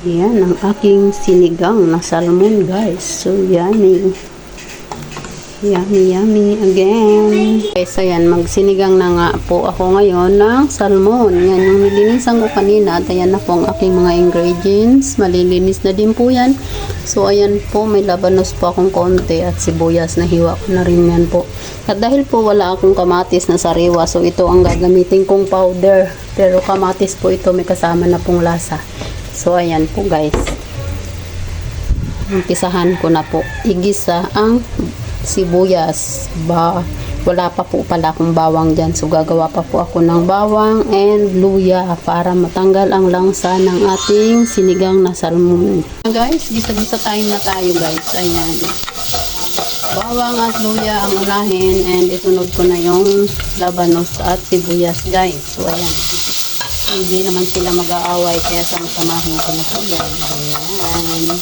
Yan ang aking sinigang na salmon, guys. So, yummy. Yummy, yummy again. Guys, ayan, magsinigang na nga po ako ngayon ng salmon. Yan, yung nilinisan ko kanina. At ayan na po ang aking mga ingredients. Malilinis na din po yan. So, ayan po, may labanos po akong konti at sibuyas na hiwa ko na rin yan po. At dahil po wala akong kamatis na sariwa, so ito ang gagamitin kong powder. Pero kamatis po ito, may kasama na pong lasa. So, ayan po, guys. Umpisahan ko na po. Igisa ang sibuyas. Wala pa po pala akong bawang dyan. So, gagawa pa po ako ng bawang and luya para matanggal ang langsa ng ating sinigang na salmon. Guys, gisa-gisa na tayo, guys. Ayan. Bawang at luya ang unahin and isunod ko na yung labanos at sibuyas, guys. So, ayan. Hindi naman sila mag-aaway kaya samahin ko na po yan. Ayan.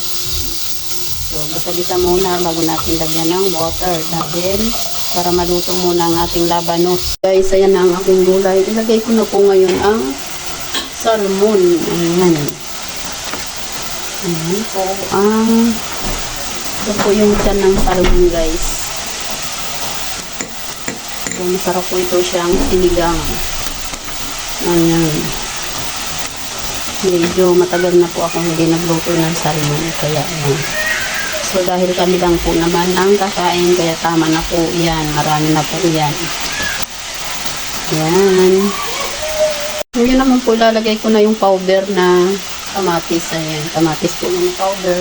So, gisa-gisa muna bago natin lagyan ng water dahil para maluto muna ang ating labanos. Guys, ayan na ang aking gulay. Ilagay ko na po ngayon ang salmon. Ayan. Ayan po ito po yung tiyan ng salmon, guys. So, masarap po ito siyang sinigang. Ayan. Medyo matagal na po ako hindi nagluto ng salmon. Kaya, ayan. So, dahil kami lang po naman ang kakain, kaya tama na po yan. Marami na po yan. Yan. Ngayon naman po, lalagay ko na yung powder na kamatis. Ayan, kamatis po yung powder.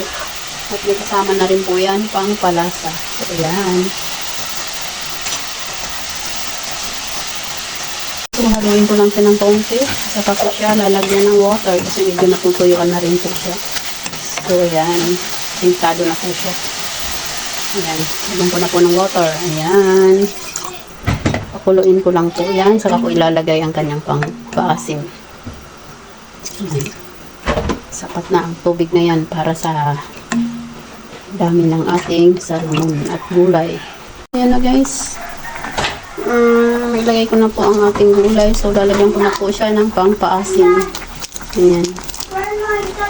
At may kasama na rin po yan, pang palasa. So, ayan. So, haluin ko lang siya ng konti. Saka ko siya lalagyan ng water kasi medyo natutuyuan na rin po siya. So, ayan. Pintado na po siya. Ayan. Lagyan ko na po ng water. Ayan. Pakuluin ko lang po yan. Saka ko ilalagay ang kanyang paasim. Ayan. Sapat na ang tubig na yan para sa dami ng ating salmon at gulay. Ayan na, guys. Ilagay ko na po ang ating gulay. So, lalagyan ko na po siya ng pang-paasim. Ayan.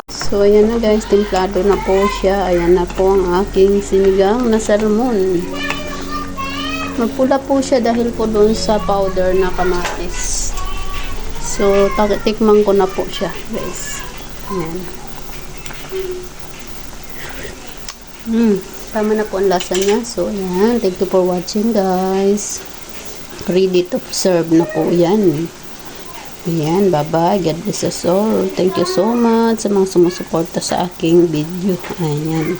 So, ayan na, guys. Templado na po siya. Ayan na po ang aking sinigang na salmon. Magpula po siya dahil po doon sa powder na kamatis. So, tikman ko na po siya, guys. Ayan. Tama na po ang lasa niya. So, ayan. Thank you for watching, guys. Ready to serve na po yan. Ayan, bye-bye. God bless us all. Thank you so much sa mga sumusuporta sa aking video. Ayan.